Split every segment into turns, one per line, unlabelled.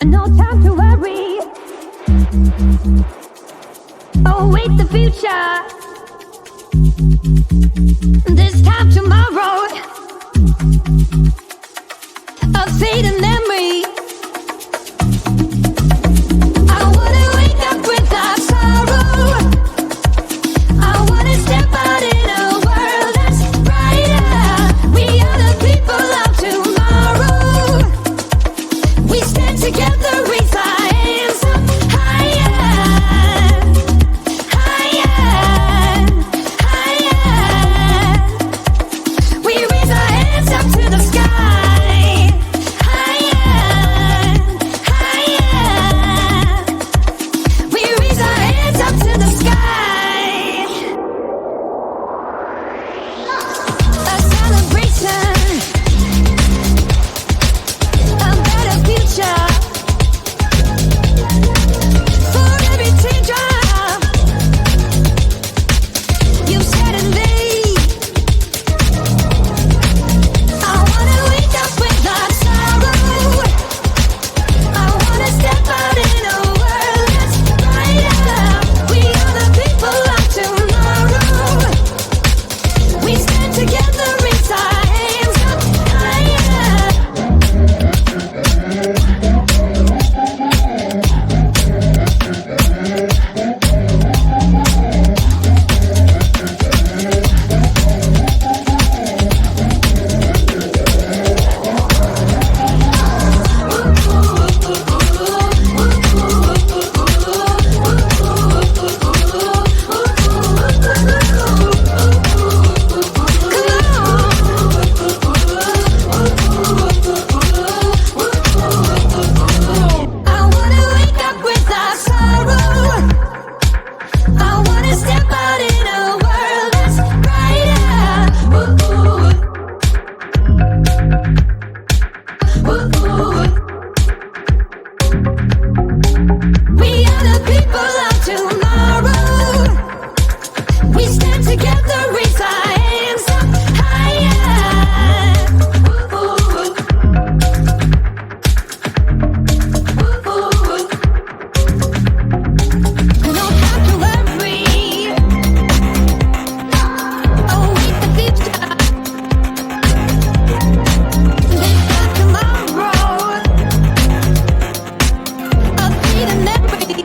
no time to worry. Await the future. This time tomorrow, a fading memory. I wanna wake up without sorrow. I wanna step out in a world that's brighter. We are the people of tomorrow. We stand together, raise our hands up higher, higher, higher. We raise our hands up to the sky, higher, higher. We raise our hands up to the sky. A celebration, a better future. For every teardrop you shed and laid, I wanna wake up without sorrow. I wanna step out in a world that's brighter. We are the people of tomorrow. We stand together, raise our hands up higher. I wanna wake up without sorrow. I wanna step out in a world that's brighter. We are the people of tomorrow. We stand together, raise our hands up higher. No time to worry. Await the future. This time tomorrow, a fleeting memory.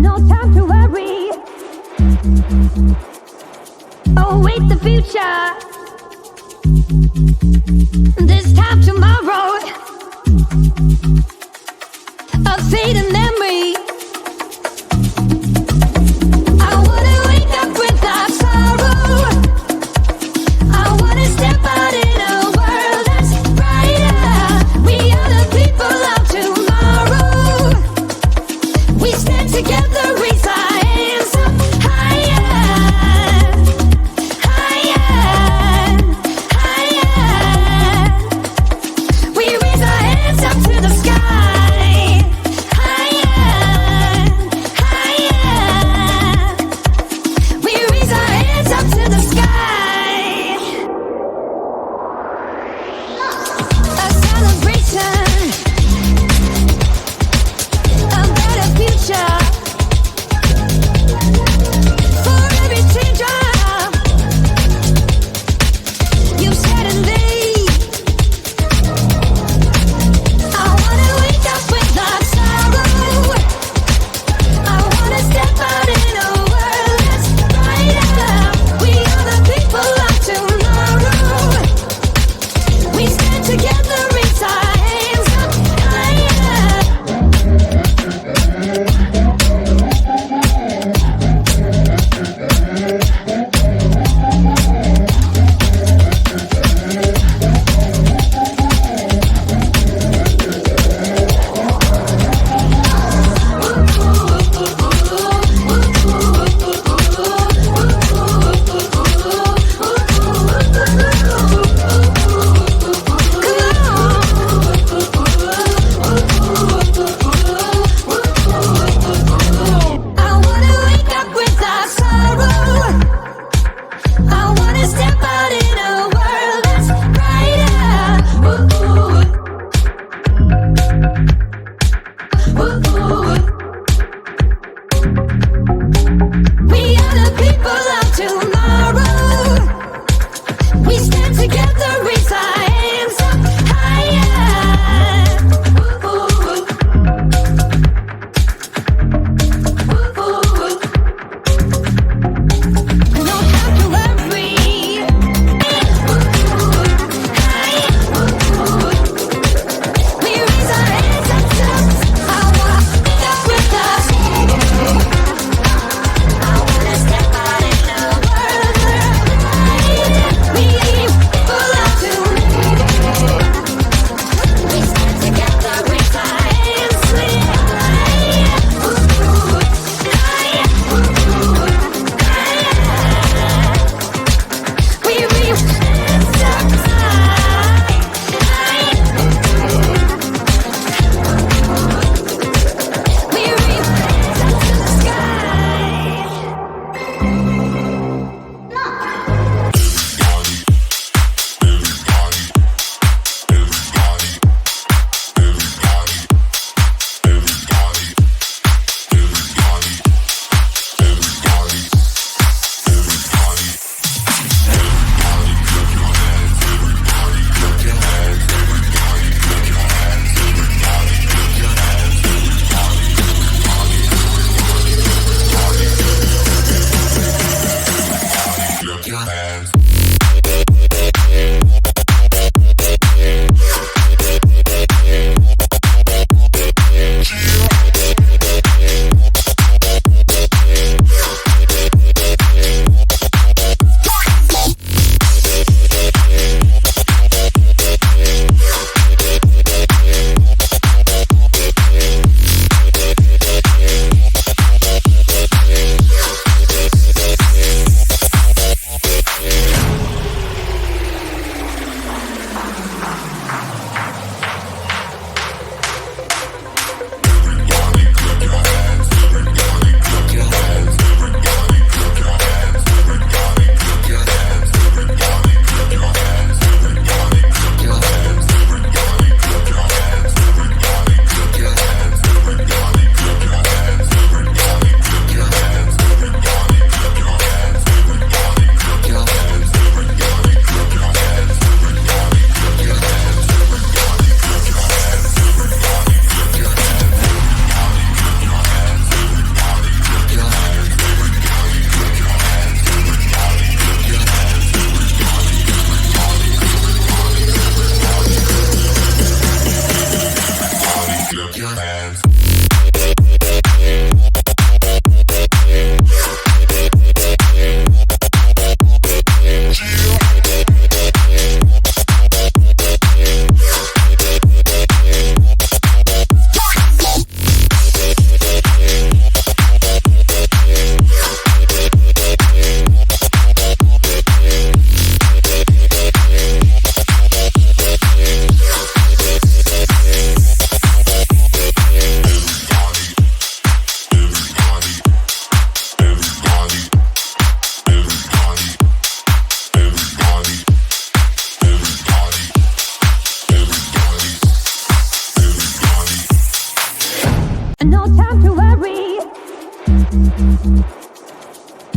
No time to worry. Await the future. This time tomorrow. A fading memory. I wanna wake up without sorrow. I wanna step out in a world that's brighter. We are the people of tomorrow. We stand together, raise our hands up higher, higher, higher. We raise our hands up to the sky, higher, higher. We raise our hands up to the sky. A celebration, a better future. For every teardrop you shed and laid. I wanna wake up without sorrow. I wanna step out in a world that's brighter. We are the people of tomorrow. We stand together, raise our hands up higher. I wanna wake up without sorrow. I wanna step out in a world that's brighter. We are the people of tomorrow. We stand together, raise our hands up higher. No time to worry. We raise our hands up to. I wanna wake up with us. I wanna step out in a world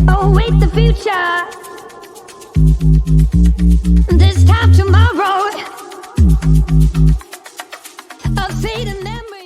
Await the future. This time tomorrow, a fading memory.